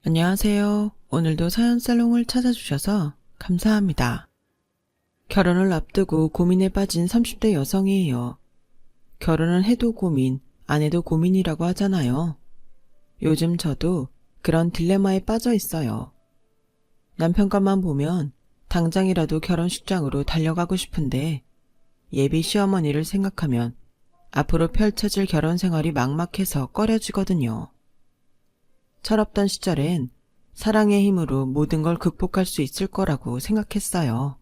안녕하세요. 오늘도 사연살롱을 찾아주셔서 감사합니다. 결혼을 앞두고 고민에 빠진 30대 여성이에요. 결혼을 해도 고민, 안 해도 고민이라고 하잖아요. 요즘 저도 그런 딜레마에 빠져 있어요. 남편과만 보면 당장이라도 결혼식장으로 달려가고 싶은데 예비 시어머니를 생각하면 앞으로 펼쳐질 결혼 생활이 막막해서 꺼려지거든요. 철없던 시절엔 사랑의 힘으로 모든 걸 극복할 수 있을 거라고 생각했어요.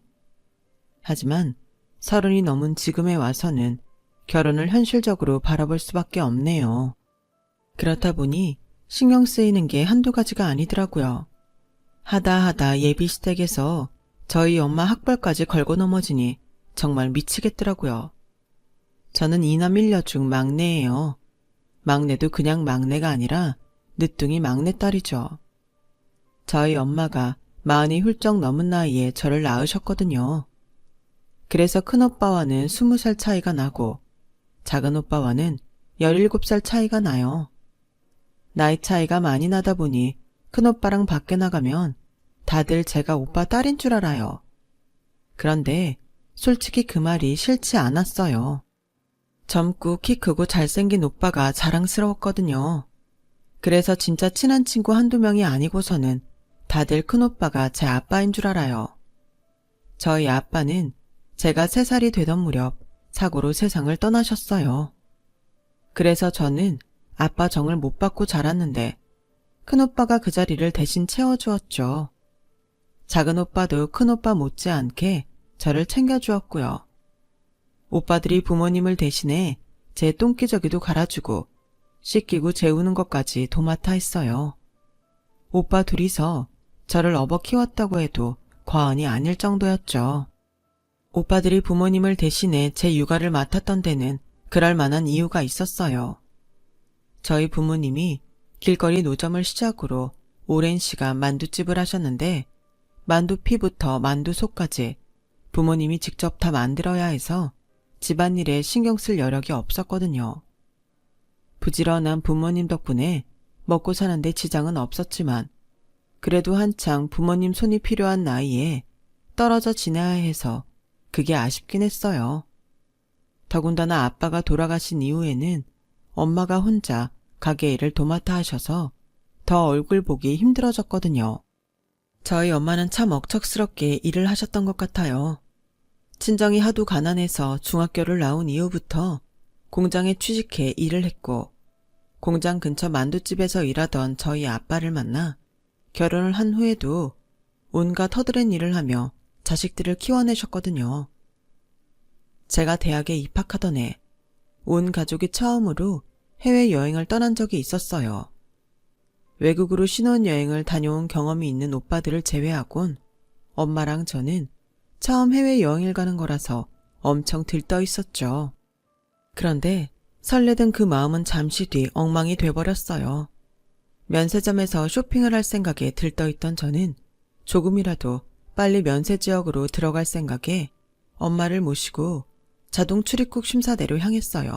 하지만 30이 넘은 지금에 와서는 결혼을 현실적으로 바라볼 수밖에 없네요. 그렇다 보니 신경 쓰이는 게 한두 가지가 아니더라고요. 하다 예비 시댁에서 저희 엄마 학벌까지 걸고 넘어지니 정말 미치겠더라고요. 저는 2남 1녀 중 막내예요. 막내도 그냥 막내가 아니라 늦둥이 막내딸이죠. 저희 엄마가 40이 훌쩍 넘은 나이에 저를 낳으셨거든요. 그래서 큰오빠와는 20살 차이가 나고 작은 오빠와는 17살 차이가 나요. 나이 차이가 많이 나다 보니 큰오빠랑 밖에 나가면 다들 제가 오빠 딸인 줄 알아요. 그런데 솔직히 그 말이 싫지 않았어요. 젊고 키 크고 잘생긴 오빠가 자랑스러웠거든요. 그래서 진짜 친한 친구 한두 명이 아니고서는 다들 큰오빠가 제 아빠인 줄 알아요. 저희 아빠는 제가 3살이 되던 무렵 사고로 세상을 떠나셨어요. 그래서 저는 아빠 정을 못 받고 자랐는데 큰오빠가 그 자리를 대신 채워주었죠. 작은 오빠도 큰오빠 못지않게 저를 챙겨주었고요. 오빠들이 부모님을 대신해 제 똥기저귀도 갈아주고 씻기고 재우는 것까지 도맡아 했어요. 오빠 둘이서 저를 업어 키웠다고 해도 과언이 아닐 정도였죠. 오빠들이 부모님을 대신해 제 육아를 맡았던 데는 그럴 만한 이유가 있었어요. 저희 부모님이 길거리 노점을 시작으로 오랜 시간 만두집을 하셨는데 만두 피부터 만두 속까지 부모님이 직접 다 만들어야 해서 집안일에 신경 쓸 여력이 없었거든요. 부지런한 부모님 덕분에 먹고 사는데 지장은 없었지만 그래도 한창 부모님 손이 필요한 나이에 떨어져 지내야 해서 그게 아쉽긴 했어요. 더군다나 아빠가 돌아가신 이후에는 엄마가 혼자 가게 일을 도맡아 하셔서 더 얼굴 보기 힘들어졌거든요. 저희 엄마는 참 억척스럽게 일을 하셨던 것 같아요. 친정이 하도 가난해서 중학교를 나온 이후부터 공장에 취직해 일을 했고 공장 근처 만두집에서 일하던 저희 아빠를 만나 결혼을 한 후에도 온갖 허드렛 일을 하며 자식들을 키워내셨거든요. 제가 대학에 입학하던 해 온 가족이 처음으로 해외여행을 떠난 적이 있었어요. 외국으로 신혼여행을 다녀온 경험이 있는 오빠들을 제외하곤 엄마랑 저는 처음 해외여행을 가는 거라서 엄청 들떠 있었죠. 그런데 설레던 그 마음은 잠시 뒤 엉망이 돼버렸어요. 면세점에서 쇼핑을 할 생각에 들떠있던 저는 조금이라도 빨리 면세지역으로 들어갈 생각에 엄마를 모시고 자동 출입국 심사대로 향했어요.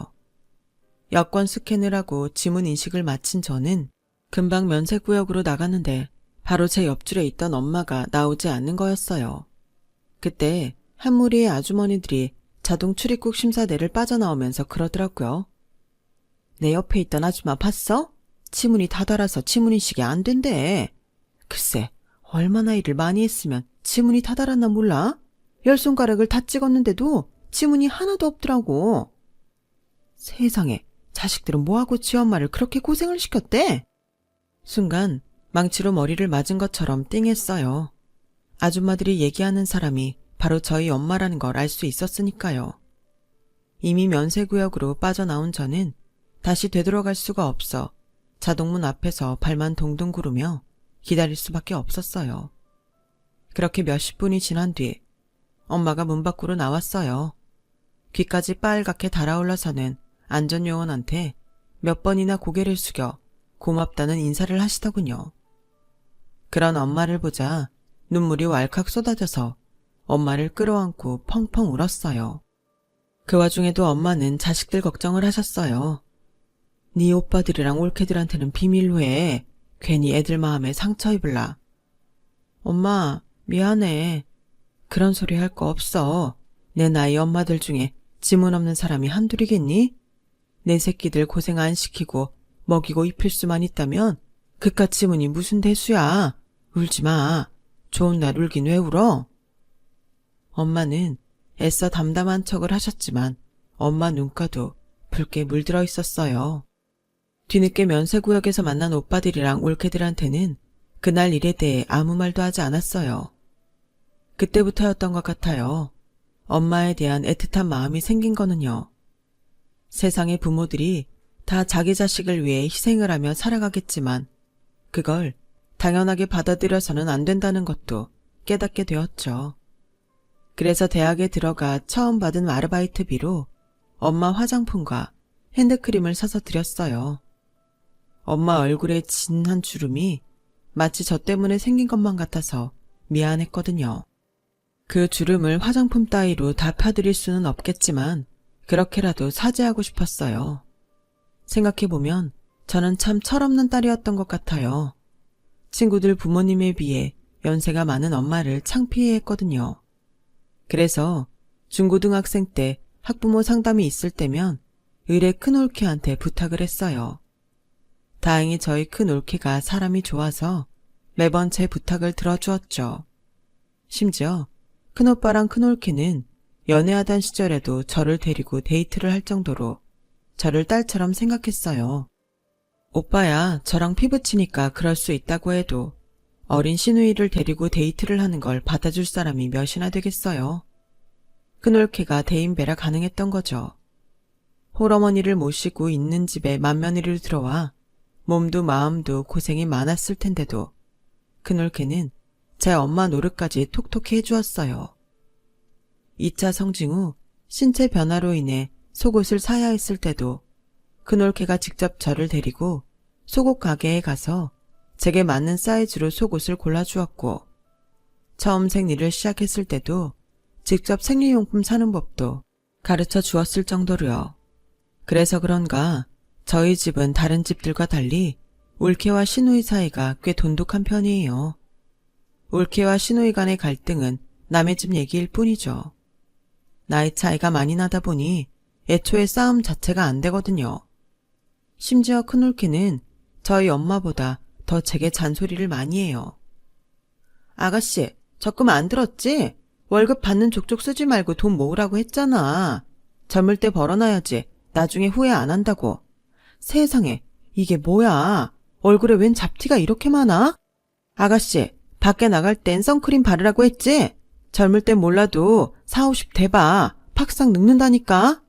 여권 스캔을 하고 지문 인식을 마친 저는 금방 면세구역으로 나갔는데 바로 제 옆줄에 있던 엄마가 나오지 않는 거였어요. 그때 한 무리의 아주머니들이 자동 출입국 심사대를 빠져나오면서 그러더라고요. 내 옆에 있던 아줌마 봤어? 지문이 다 달아서 지문 인식이 안 된대. 글쎄, 얼마나 일을 많이 했으면 지문이 다 달았나 몰라? 10손가락을 다 찍었는데도 지문이 하나도 없더라고. 세상에, 자식들은 뭐하고 지 엄마를 그렇게 고생을 시켰대? 순간 망치로 머리를 맞은 것처럼 띵했어요. 아줌마들이 얘기하는 사람이 바로 저희 엄마라는 걸 알 수 있었으니까요. 이미 면세구역으로 빠져나온 저는 다시 되돌아갈 수가 없어 자동문 앞에서 발만 동동 구르며 기다릴 수밖에 없었어요. 그렇게 몇십 분이 지난 뒤 엄마가 문 밖으로 나왔어요. 귀까지 빨갛게 달아올라서는 안전요원한테 몇 번이나 고개를 숙여 고맙다는 인사를 하시더군요. 그런 엄마를 보자 눈물이 왈칵 쏟아져서 엄마를 끌어안고 펑펑 울었어요. 그 와중에도 엄마는 자식들 걱정을 하셨어요. 네 오빠들이랑 올케들한테는 비밀로 해. 괜히 애들 마음에 상처 입을라. 엄마, 미안해. 그런 소리 할 거 없어. 내 나이 엄마들 중에 지문 없는 사람이 한둘이겠니? 내 새끼들 고생 안 시키고 먹이고 입힐 수만 있다면 그깟 지문이 무슨 대수야. 울지 마. 좋은 날 울긴 왜 울어? 엄마는 애써 담담한 척을 하셨지만 엄마 눈가도 붉게 물들어 있었어요. 뒤늦게 면세구역에서 만난 오빠들이랑 올케들한테는 그날 일에 대해 아무 말도 하지 않았어요. 그때부터였던 것 같아요. 엄마에 대한 애틋한 마음이 생긴 거는요. 세상의 부모들이 다 자기 자식을 위해 희생을 하며 살아가겠지만 그걸 당연하게 받아들여서는 안 된다는 것도 깨닫게 되었죠. 그래서 대학에 들어가 처음 받은 아르바이트비로 엄마 화장품과 핸드크림을 사서 드렸어요. 엄마 얼굴에 진 한 주름이 마치 저 때문에 생긴 것만 같아서 미안했거든요. 그 주름을 화장품 따위로 다 펴드릴 수는 없겠지만 그렇게라도 사죄하고 싶었어요. 생각해보면 저는 참 철없는 딸이었던 것 같아요. 친구들 부모님에 비해 연세가 많은 엄마를 창피해했거든요. 그래서 중고등학생 때 학부모 상담이 있을 때면 의뢰 큰올케한테 부탁을 했어요. 다행히 저희 큰올케가 사람이 좋아서 매번 제 부탁을 들어주었죠. 심지어 큰오빠랑 큰올케는 연애하던 시절에도 저를 데리고 데이트를 할 정도로 저를 딸처럼 생각했어요. 오빠야 저랑 피부치니까 그럴 수 있다고 해도 어린 시누이를 데리고 데이트를 하는 걸 받아줄 사람이 몇이나 되겠어요. 큰올케가 대인배라 가능했던 거죠. 홀어머니를 모시고 있는 집에 맏며느리로 들어와 몸도 마음도 고생이 많았을 텐데도 큰올케는 제 엄마 노릇까지 톡톡히 해주었어요. 2차 성징 후 신체 변화로 인해 속옷을 사야 했을 때도 큰올케가 직접 저를 데리고 속옷 가게에 가서 제게 맞는 사이즈로 속옷을 골라주었고 처음 생리를 시작했을 때도 직접 생리용품 사는 법도 가르쳐 주었을 정도로요. 그래서 그런가 저희 집은 다른 집들과 달리 올케와 시누이 사이가 꽤 돈독한 편이에요. 올케와 시누이 간의 갈등은 남의 집 얘기일 뿐이죠. 나이 차이가 많이 나다 보니 애초에 싸움 자체가 안 되거든요. 심지어 큰올케는 저희 엄마보다 더 제게 잔소리를 많이 해요. 아가씨, 적금 안 들었지? 월급 받는 족족 쓰지 말고 돈 모으라고 했잖아. 젊을 때 벌어놔야지 나중에 후회 안 한다고. 세상에, 이게 뭐야? 얼굴에 웬 잡티가 이렇게 많아? 아가씨, 밖에 나갈 땐 선크림 바르라고 했지? 젊을 땐 몰라도 40, 50 돼봐. 팍싹 늙는다니까?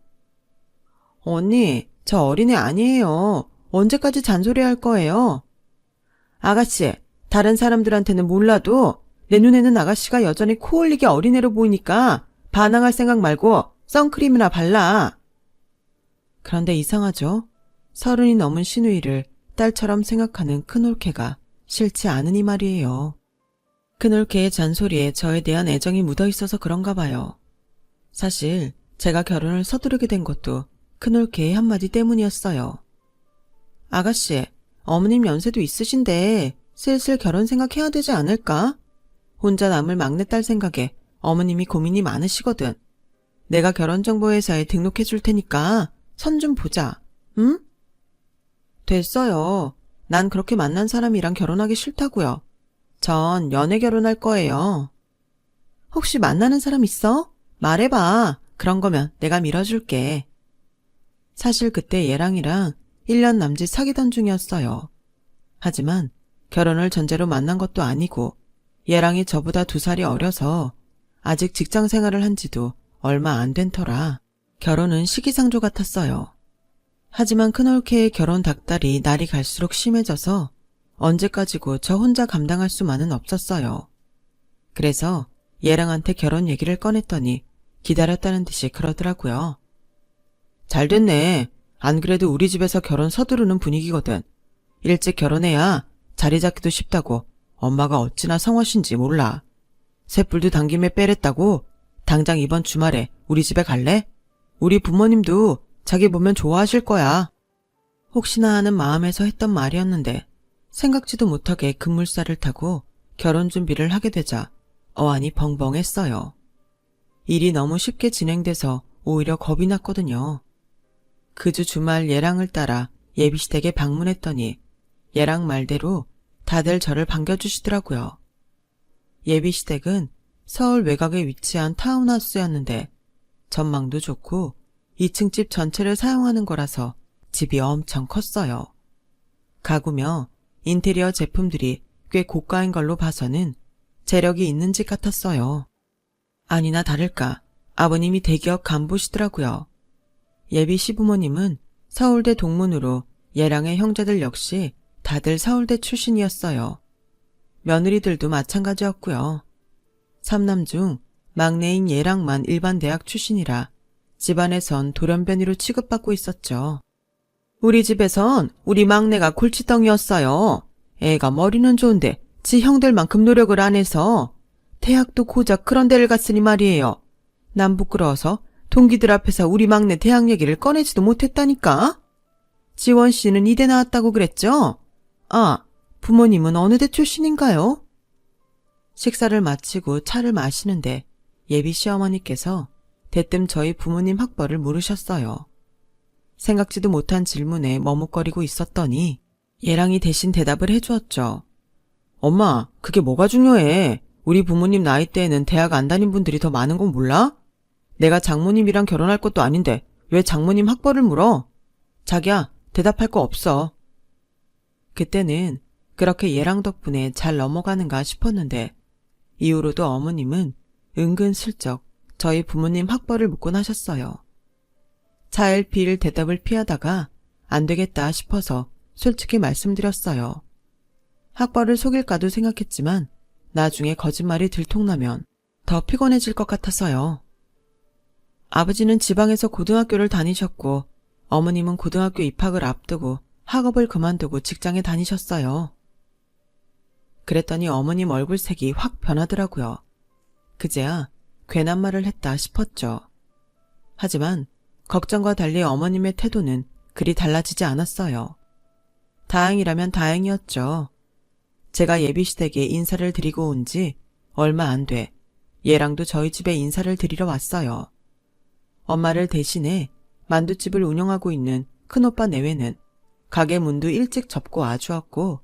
언니, 저 어린애 아니에요. 언제까지 잔소리 할 거예요? 아가씨, 다른 사람들한테는 몰라도 내 눈에는 아가씨가 여전히 코 올리게 어린애로 보이니까 반항할 생각 말고 선크림이나 발라. 그런데 이상하죠? 30이 넘은 시누이를 딸처럼 생각하는 큰올케가 싫지 않으니 말이에요. 큰올케의 잔소리에 저에 대한 애정이 묻어있어서 그런가 봐요. 사실 제가 결혼을 서두르게 된 것도 큰올케의 한마디 때문이었어요. 아가씨, 어머님 연세도 있으신데 슬슬 결혼 생각해야 되지 않을까? 혼자 남을 막내딸 생각에 어머님이 고민이 많으시거든. 내가 결혼정보회사에 등록해 줄 테니까 선 좀 보자. 응? 됐어요. 난 그렇게 만난 사람이랑 결혼하기 싫다고요. 전 연애 결혼할 거예요. 혹시 만나는 사람 있어? 말해봐. 그런 거면 내가 밀어줄게. 사실 그때 얘랑이랑 1년 남짓 사귀던 중이었어요. 하지만 결혼을 전제로 만난 것도 아니고 얘랑이 저보다 2살이 어려서 아직 직장 생활을 한 지도 얼마 안 된 터라 결혼은 시기상조 같았어요. 하지만 큰올케의 결혼 닥달이 날이 갈수록 심해져서 언제까지고 저 혼자 감당할 수만은 없었어요. 그래서 얘랑한테 결혼 얘기를 꺼냈더니 기다렸다는 듯이 그러더라고요. 잘 됐네. 안 그래도 우리 집에서 결혼 서두르는 분위기거든. 일찍 결혼해야 자리 잡기도 쉽다고 엄마가 어찌나 성화신지 몰라. 쇳불도 당김에 빼랬다고 당장 이번 주말에 우리 집에 갈래? 우리 부모님도 자기 보면 좋아하실 거야. 혹시나 하는 마음에서 했던 말이었는데 생각지도 못하게 급물살을 타고 결혼 준비를 하게 되자 어안이 벙벙했어요. 일이 너무 쉽게 진행돼서 오히려 겁이 났거든요. 그 주 주말 예랑을 따라 예비시댁에 방문했더니 예랑 말대로 다들 저를 반겨주시더라고요. 예비시댁은 서울 외곽에 위치한 타운하우스였는데 전망도 좋고 2층 집 전체를 사용하는 거라서 집이 엄청 컸어요. 가구며 인테리어 제품들이 꽤 고가인 걸로 봐서는 재력이 있는 집 같았어요. 아니나 다를까 아버님이 대기업 간부시더라고요. 예비 시부모님은 서울대 동문으로 예랑의 형제들 역시 다들 서울대 출신이었어요. 며느리들도 마찬가지였고요. 3남 중 막내인 예랑만 일반 대학 출신이라 집안에선 돌연변이로 취급받고 있었죠. 우리 집에선 우리 막내가 골칫덩이였어요. 애가 머리는 좋은데 지 형들만큼 노력을 안 해서 대학도 고작 그런 데를 갔으니 말이에요. 난 부끄러워서 동기들 앞에서 우리 막내 대학 얘기를 꺼내지도 못했다니까. 지원 씨는 이대 나왔다고 그랬죠? 아, 부모님은 어느 대 출신인가요? 식사를 마치고 차를 마시는데 예비 시어머니께서 대뜸 저희 부모님 학벌을 물으셨어요. 생각지도 못한 질문에 머뭇거리고 있었더니 예랑이 대신 대답을 해주었죠. 엄마, 그게 뭐가 중요해? 우리 부모님 나이대에는 대학 안 다닌 분들이 더 많은 건 몰라? 내가 장모님이랑 결혼할 것도 아닌데 왜 장모님 학벌을 물어? 자기야, 대답할 거 없어. 그때는 그렇게 예랑 덕분에 잘 넘어가는가 싶었는데 이후로도 어머님은 은근슬쩍 저희 부모님 학벌을 묻곤 하셨어요. 차일피일 대답을 피하다가 안 되겠다 싶어서 솔직히 말씀드렸어요. 학벌을 속일까도 생각했지만 나중에 거짓말이 들통나면 더 피곤해질 것 같아서요. 아버지는 지방에서 고등학교를 다니셨고 어머님은 고등학교 입학을 앞두고 학업을 그만두고 직장에 다니셨어요. 그랬더니 어머님 얼굴색이 확 변하더라고요. 그제야 괜한 말을 했다 싶었죠. 하지만 걱정과 달리 어머님의 태도는 그리 달라지지 않았어요. 다행이라면 다행이었죠. 제가 예비시댁에 인사를 드리고 온 지 얼마 안 돼 얘랑도 저희 집에 인사를 드리러 왔어요. 엄마를 대신해 만두집을 운영하고 있는 큰오빠 내외는 가게 문도 일찍 접고 와주었고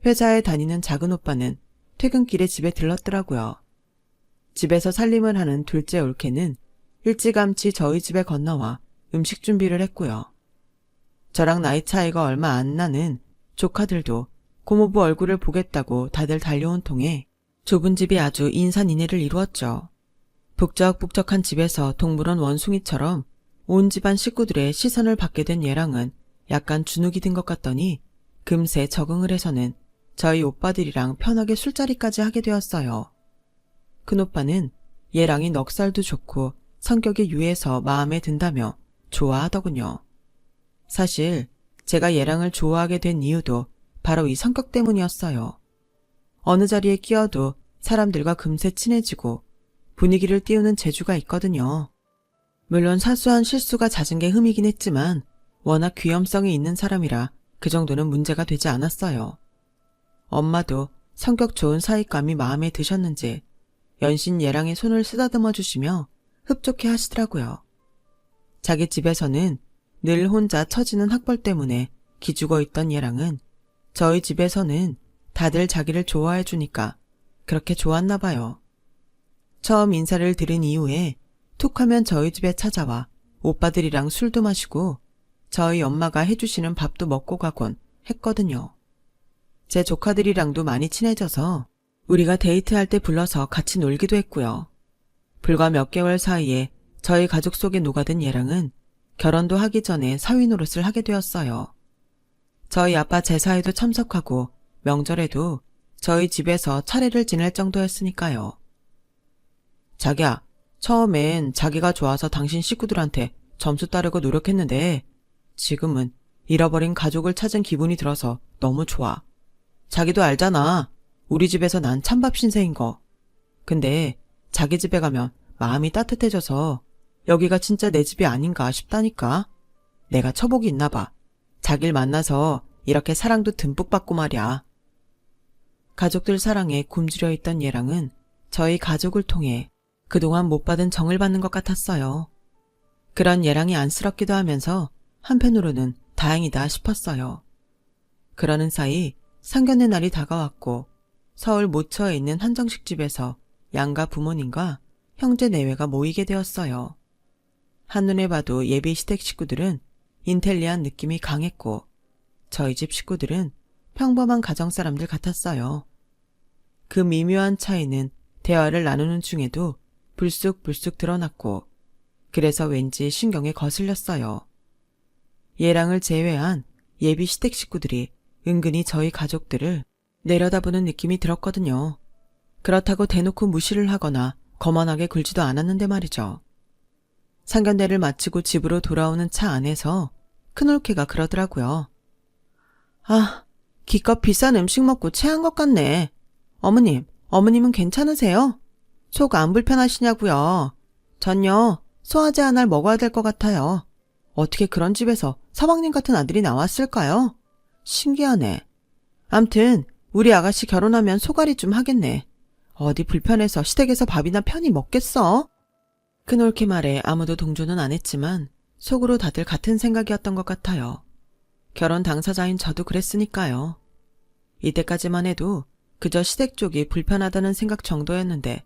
회사에 다니는 작은 오빠는 퇴근길에 집에 들렀더라고요. 집에서 살림을 하는 둘째 올케는 일찌감치 저희 집에 건너와 음식 준비를 했고요. 저랑 나이 차이가 얼마 안 나는 조카들도 고모부 얼굴을 보겠다고 다들 달려온 통에 좁은 집이 아주 인산인해를 이루었죠. 북적북적한 집에서 동물원 원숭이처럼 온 집안 식구들의 시선을 받게 된 예랑은 약간 주눅이 든 것 같더니 금세 적응을 해서는 저희 오빠들이랑 편하게 술자리까지 하게 되었어요. 큰오빠는 예랑이 넉살도 좋고 성격이 유해서 마음에 든다며 좋아하더군요. 사실 제가 예랑을 좋아하게 된 이유도 바로 이 성격 때문이었어요. 어느 자리에 끼어도 사람들과 금세 친해지고 분위기를 띄우는 재주가 있거든요. 물론 사소한 실수가 잦은 게 흠이긴 했지만 워낙 귀염성이 있는 사람이라 그 정도는 문제가 되지 않았어요. 엄마도 성격 좋은 사윗감이 마음에 드셨는지 연신 예랑의 손을 쓰다듬어 주시며 흡족해 하시더라고요. 자기 집에서는 늘 혼자 처지는 학벌 때문에 기죽어 있던 예랑은 저희 집에서는 다들 자기를 좋아해 주니까 그렇게 좋았나 봐요. 처음 인사를 들은 이후에 툭 하면 저희 집에 찾아와 오빠들이랑 술도 마시고 저희 엄마가 해주시는 밥도 먹고 가곤 했거든요. 제 조카들이랑도 많이 친해져서 우리가 데이트할 때 불러서 같이 놀기도 했고요. 불과 몇 개월 사이에 저희 가족 속에 녹아든 예랑은 결혼도 하기 전에 사위 노릇을 하게 되었어요. 저희 아빠 제사에도 참석하고 명절에도 저희 집에서 차례를 지낼 정도였으니까요. 자기야, 처음엔 자기가 좋아서 당신 식구들한테 점수 따르고 노력했는데 지금은 잃어버린 가족을 찾은 기분이 들어서 너무 좋아. 자기도 알잖아. 우리 집에서 난 찬밥 신세인 거. 근데 자기 집에 가면 마음이 따뜻해져서 여기가 진짜 내 집이 아닌가 싶다니까. 내가 처복이 있나 봐. 자기를 만나서 이렇게 사랑도 듬뿍 받고 말이야. 가족들 사랑에 굶주려 있던 얘랑은 저희 가족을 통해 그동안 못 받은 정을 받는 것 같았어요. 그런 얘랑이 안쓰럽기도 하면서 한편으로는 다행이다 싶었어요. 그러는 사이 상견례 날이 다가왔고 서울 모처에 있는 한정식 집에서 양가 부모님과 형제 내외가 모이게 되었어요. 한눈에 봐도 예비 시댁 식구들은 인텔리한 느낌이 강했고 저희 집 식구들은 평범한 가정 사람들 같았어요. 그 미묘한 차이는 대화를 나누는 중에도 불쑥불쑥 드러났고 그래서 왠지 신경에 거슬렸어요. 얘랑을 제외한 예비 시댁 식구들이 은근히 저희 가족들을 내려다보는 느낌이 들었거든요. 그렇다고 대놓고 무시를 하거나 거만하게 굴지도 않았는데 말이죠. 상견례를 마치고 집으로 돌아오는 차 안에서 큰올케가 그러더라고요. 아, 기껏 비싼 음식 먹고 체한 것 같네. 어머님은 괜찮으세요? 속 안 불편하시냐고요? 전요, 소화제 하나를 먹어야 될 것 같아요. 어떻게 그런 집에서 서방님 같은 아들이 나왔을까요? 신기하네. 암튼 우리 아가씨 결혼하면 소갈이 좀 하겠네. 어디 불편해서 시댁에서 밥이나 편히 먹겠어? 큰올케 말에 아무도 동조는 안 했지만 속으로 다들 같은 생각이었던 것 같아요. 결혼 당사자인 저도 그랬으니까요. 이때까지만 해도 그저 시댁 쪽이 불편하다는 생각 정도였는데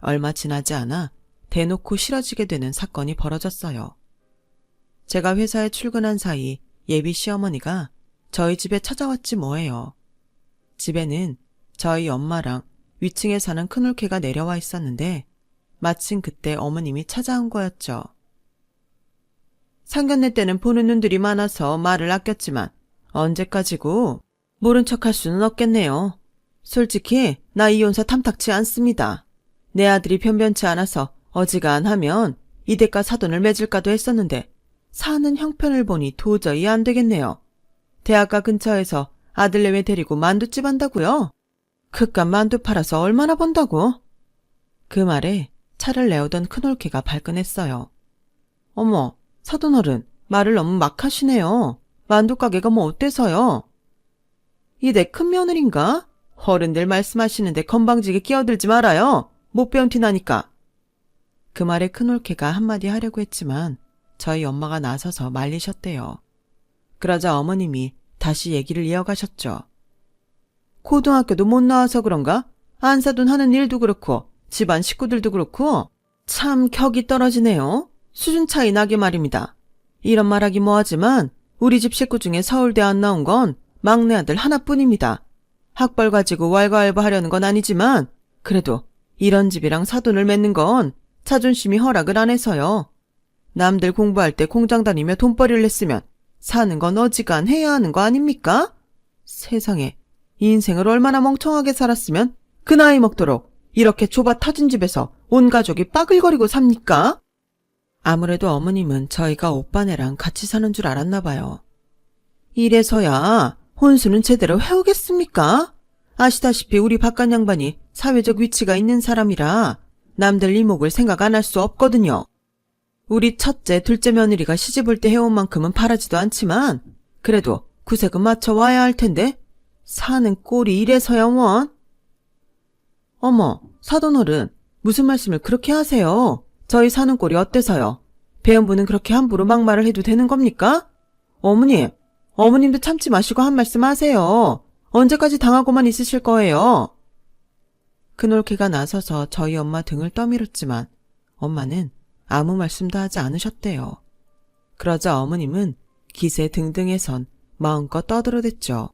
얼마 지나지 않아 대놓고 싫어지게 되는 사건이 벌어졌어요. 제가 회사에 출근한 사이 예비 시어머니가 저희 집에 찾아왔지 뭐예요. 집에는 저희 엄마랑 위층에 사는 큰올케가 내려와 있었는데 마침 그때 어머님이 찾아온 거였죠. 상견례 때는 보는 눈들이 많아서 말을 아꼈지만 언제까지고 모른 척할 수는 없겠네요. 솔직히 나 이혼사 탐탁치 않습니다. 내 아들이 변변치 않아서 어지간하면 이대가 사돈을 맺을까도 했었는데 사는 형편을 보니 도저히 안 되겠네요. 대학가 근처에서 아들 내외 데리고 만두집 한다고요? 그깟 만두 팔아서 얼마나 번다고? 그 말에 차를 내오던 큰올케가 발끈했어요. 어머, 사돈어른, 말을 너무 막 하시네요. 만두 가게가 뭐 어때서요? 이 내 큰며느린가? 어른들 말씀하시는데 건방지게 끼어들지 말아요. 못 배운 티 나니까. 그 말에 큰올케가 한마디 하려고 했지만 저희 엄마가 나서서 말리셨대요. 그러자 어머님이 다시 얘기를 이어가셨죠. 고등학교도 못 나와서 그런가? 안사돈 하는 일도 그렇고 집안 식구들도 그렇고 참 격이 떨어지네요. 수준 차이 나게 말입니다. 이런 말하기 뭐하지만 우리 집 식구 중에 서울대 안 나온 건 막내 아들 하나뿐입니다. 학벌 가지고 왈가왈부하려는 건 아니지만 그래도 이런 집이랑 사돈을 맺는 건 자존심이 허락을 안 해서요. 남들 공부할 때 공장 다니며 돈벌이를 했으면 사는 건 어지간해야 하는 거 아닙니까? 세상에, 인생을 얼마나 멍청하게 살았으면 그 나이 먹도록 이렇게 좁아 터진 집에서 온 가족이 빠글거리고 삽니까? 아무래도 어머님은 저희가 오빠네랑 같이 사는 줄 알았나 봐요. 이래서야 혼수는 제대로 해오겠습니까? 아시다시피 우리 바깥 양반이 사회적 위치가 있는 사람이라 남들 이목을 생각 안 할 수 없거든요. 우리 첫째, 둘째 며느리가 시집올 때 해온 만큼은 바라지도 않지만 그래도 구색은 맞춰와야 할 텐데 사는 꼴이 이래서야 원? 어머, 사돈어른, 무슨 말씀을 그렇게 하세요? 저희 사는 꼴이 어때서요? 배은부는 그렇게 함부로 막말을 해도 되는 겁니까? 어머님도 참지 마시고 한 말씀 하세요. 언제까지 당하고만 있으실 거예요? 큰올케가 나서서 저희 엄마 등을 떠밀었지만 엄마는 아무 말씀도 하지 않으셨대요. 그러자 어머님은 기세 등등해선 마음껏 떠들어댔죠.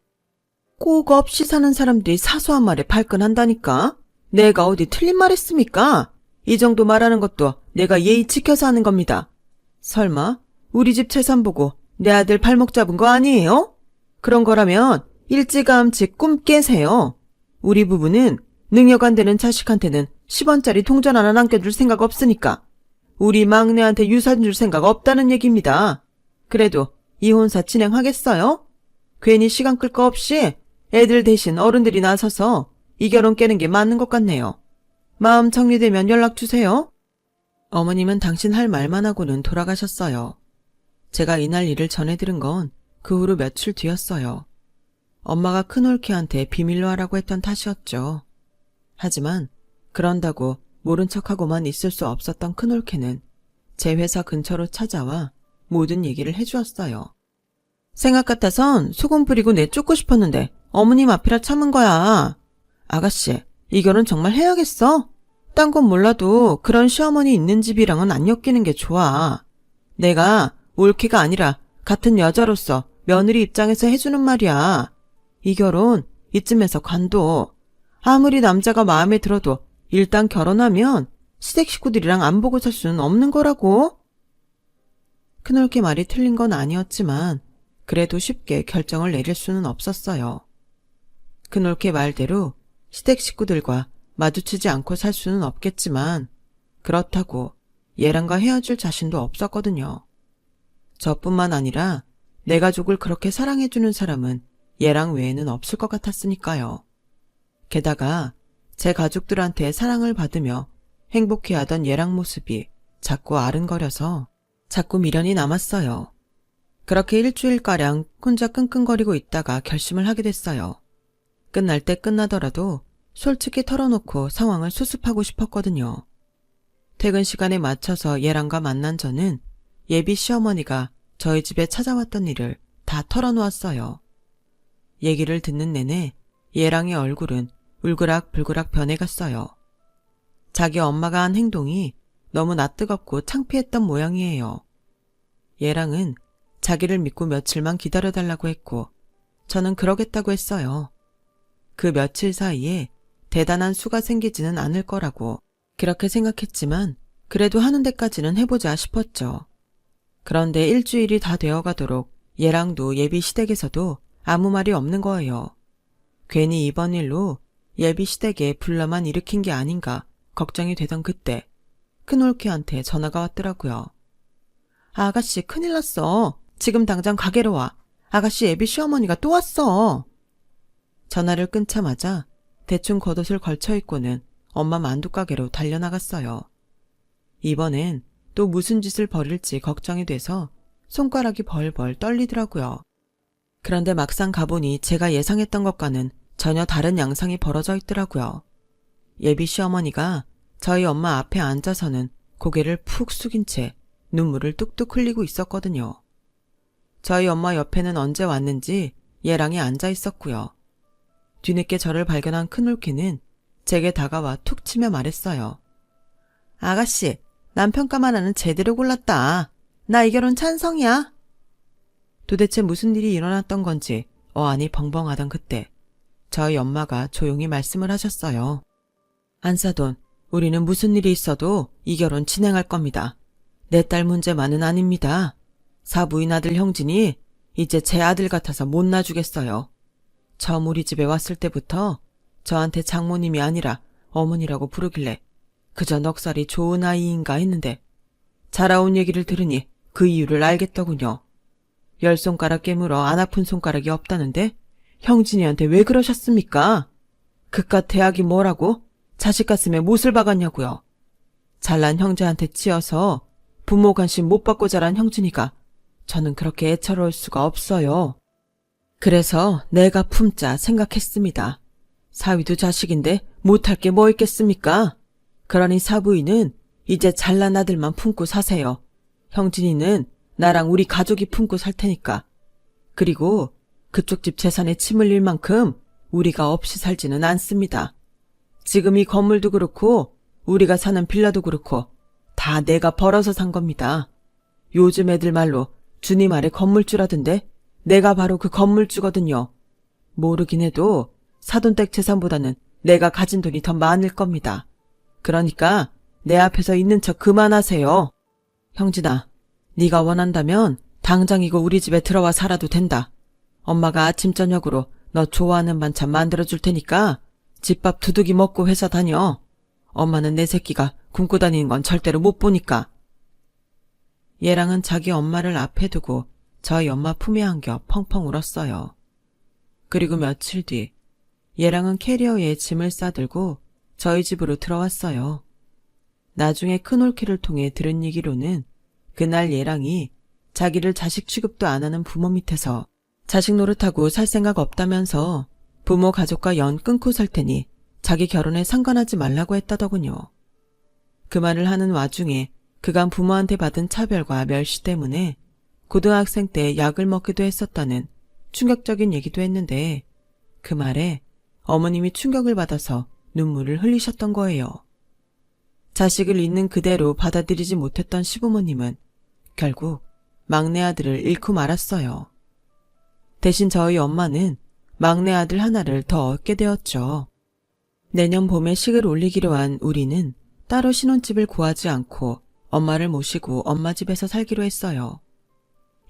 꼭 없이 사는 사람들이 사소한 말에 발끈한다니까? 내가 어디 틀린 말 했습니까? 이 정도 말하는 것도 내가 예의 지켜서 하는 겁니다. 설마 우리 집 재산 보고 내 아들 발목 잡은 거 아니에요? 그런 거라면 일찌감치 꿈 깨세요. 우리 부부는 능력 안 되는 자식한테는 10원짜리 동전 하나 남겨줄 생각 없으니까 우리 막내한테 유산 줄 생각 없다는 얘기입니다. 그래도 이혼사 진행하겠어요? 괜히 시간 끌 거 없이 애들 대신 어른들이 나서서 이 결혼 깨는 게 맞는 것 같네요. 마음 정리되면 연락 주세요. 어머님은 당신 할 말만 하고는 돌아가셨어요. 제가 이날 일을 전해 들은 건 그 후로 며칠 뒤였어요. 엄마가 큰올케한테 비밀로 하라고 했던 탓이었죠. 하지만 그런다고 모른 척하고만 있을 수 없었던 큰올케는 제 회사 근처로 찾아와 모든 얘기를 해주었어요. 생각 같아선 소금 뿌리고 내쫓고 싶었는데 어머님 앞이라 참은 거야. 아가씨, 이 결혼 정말 해야겠어? 딴 건 몰라도 그런 시어머니 있는 집이랑은 안 엮이는 게 좋아. 내가 올케가 아니라 같은 여자로서 며느리 입장에서 해주는 말이야. 이 결혼 이쯤에서 관둬. 아무리 남자가 마음에 들어도 일단 결혼하면 시댁 식구들이랑 안 보고 살 수는 없는 거라고. 큰올케 말이 틀린 건 아니었지만 그래도 쉽게 결정을 내릴 수는 없었어요. 큰올케 말대로 시댁 식구들과 마주치지 않고 살 수는 없겠지만 그렇다고 얘랑과 헤어질 자신도 없었거든요. 저뿐만 아니라 내 가족을 그렇게 사랑해주는 사람은 얘랑 외에는 없을 것 같았으니까요. 게다가 제 가족들한테 사랑을 받으며 행복해하던 얘랑 모습이 자꾸 아른거려서 자꾸 미련이 남았어요. 그렇게 일주일가량 혼자 끙끙거리고 있다가 결심을 하게 됐어요. 끝날 때 끝나더라도 솔직히 털어놓고 상황을 수습하고 싶었거든요. 퇴근 시간에 맞춰서 얘랑과 만난 저는 예비 시어머니가 저희 집에 찾아왔던 일을 다 털어놓았어요. 얘기를 듣는 내내 얘랑의 얼굴은 울그락불그락 변해갔어요. 자기 엄마가 한 행동이 너무 낯뜨겁고 창피했던 모양이에요. 얘랑은 자기를 믿고 며칠만 기다려달라고 했고 저는 그러겠다고 했어요. 그 며칠 사이에 대단한 수가 생기지는 않을 거라고 그렇게 생각했지만 그래도 하는 데까지는 해보자 싶었죠. 그런데 일주일이 다 되어가도록 얘랑도 예비 시댁에서도 아무 말이 없는 거예요. 괜히 이번 일로 예비 시댁에 분란만 일으킨 게 아닌가 걱정이 되던 그때 큰올케한테 전화가 왔더라고요. 아가씨 큰일 났어. 지금 당장 가게로 와. 아가씨 예비 시어머니가 또 왔어. 전화를 끊자마자 대충 겉옷을 걸쳐 입고는 엄마 만두가게로 달려나갔어요. 이번엔 또 무슨 짓을 벌일지 걱정이 돼서 손가락이 벌벌 떨리더라고요. 그런데 막상 가보니 제가 예상했던 것과는 전혀 다른 양상이 벌어져 있더라고요. 예비 시어머니가 저희 엄마 앞에 앉아서는 고개를 푹 숙인 채 눈물을 뚝뚝 흘리고 있었거든요. 저희 엄마 옆에는 언제 왔는지 얘랑이 앉아 있었고요. 뒤늦게 저를 발견한 큰올케는 제게 다가와 툭 치며 말했어요. 아가씨, 남편감 하나는 제대로 골랐다. 나 이 결혼 찬성이야. 도대체 무슨 일이 일어났던 건지 어안이 벙벙하던 그때 저희 엄마가 조용히 말씀을 하셨어요. 안사돈, 우리는 무슨 일이 있어도 이 결혼 진행할 겁니다. 내 딸 문제만은 아닙니다. 사부인 아들 형진이 이제 제 아들 같아서 못 놔주겠어요. 처음 우리 집에 왔을 때부터 저한테 장모님이 아니라 어머니라고 부르길래 그저 넉살이 좋은 아이인가 했는데 자라온 얘기를 들으니 그 이유를 알겠더군요. 10손가락 깨물어 안 아픈 손가락이 없다는데 형진이한테 왜 그러셨습니까? 그깟 대학이 뭐라고 자식 가슴에 못을 박았냐고요. 잘난 형제한테 치여서 부모 관심 못 받고 자란 형진이가 저는 그렇게 애처로울 수가 없어요. 그래서 내가 품자 생각했습니다. 사위도 자식인데 못할 게 뭐 있겠습니까? 그러니 사부인은 이제 잘난 아들만 품고 사세요. 형진이는 나랑 우리 가족이 품고 살 테니까. 그리고 그쪽 집 재산에 침 흘릴 만큼 우리가 없이 살지는 않습니다. 지금 이 건물도 그렇고 우리가 사는 빌라도 그렇고 다 내가 벌어서 산 겁니다. 요즘 애들 말로 주님 아래 건물주라던데 내가 바로 그 건물주거든요. 모르긴 해도 사돈댁 재산보다는 내가 가진 돈이 더 많을 겁니다. 그러니까 내 앞에서 있는 척 그만하세요. 형진아, 네가 원한다면 당장 이거 우리 집에 들어와 살아도 된다. 엄마가 아침 저녁으로 너 좋아하는 반찬 만들어줄 테니까 집밥 두둑이 먹고 회사 다녀. 엄마는 내 새끼가 굶고 다니는 건 절대로 못 보니까. 얘랑은 자기 엄마를 앞에 두고 저희 엄마 품에 안겨 펑펑 울었어요. 그리고 며칠 뒤 얘랑은 캐리어에 짐을 싸들고 저희 집으로 들어왔어요. 나중에 큰올케를 통해 들은 얘기로는 그날 얘랑이 자기를 자식 취급도 안 하는 부모 밑에서 자식 노릇하고 살 생각 없다면서 부모 가족과 연 끊고 살 테니 자기 결혼에 상관하지 말라고 했다더군요. 그 말을 하는 와중에 그간 부모한테 받은 차별과 멸시 때문에 고등학생 때 약을 먹기도 했었다는 충격적인 얘기도 했는데 그 말에 어머님이 충격을 받아서 눈물을 흘리셨던 거예요. 자식을 있는 그대로 받아들이지 못했던 시부모님은 결국 막내 아들을 잃고 말았어요. 대신 저희 엄마는 막내 아들 하나를 더 얻게 되었죠. 내년 봄에 식을 올리기로 한 우리는 따로 신혼집을 구하지 않고 엄마를 모시고 엄마 집에서 살기로 했어요.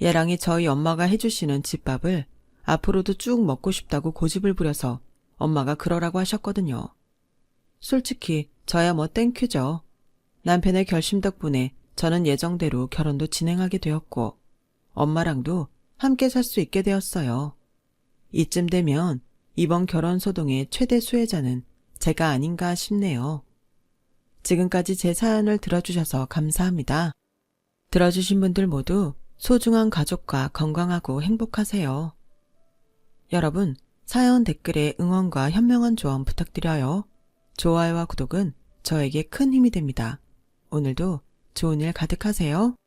얘랑이 저희 엄마가 해주시는 집밥을 앞으로도 쭉 먹고 싶다고 고집을 부려서 엄마가 그러라고 하셨거든요. 솔직히 저야 뭐 땡큐죠. 남편의 결심 덕분에 저는 예정대로 결혼도 진행하게 되었고 엄마랑도 함께 살 수 있게 되었어요. 이쯤 되면 이번 결혼 소동의 최대 수혜자는 제가 아닌가 싶네요. 지금까지 제 사연을 들어주셔서 감사합니다. 들어주신 분들 모두 소중한 가족과 건강하고 행복하세요. 여러분, 사연 댓글에 응원과 현명한 조언 부탁드려요. 좋아요와 구독은 저에게 큰 힘이 됩니다. 오늘도 좋은 일 가득하세요.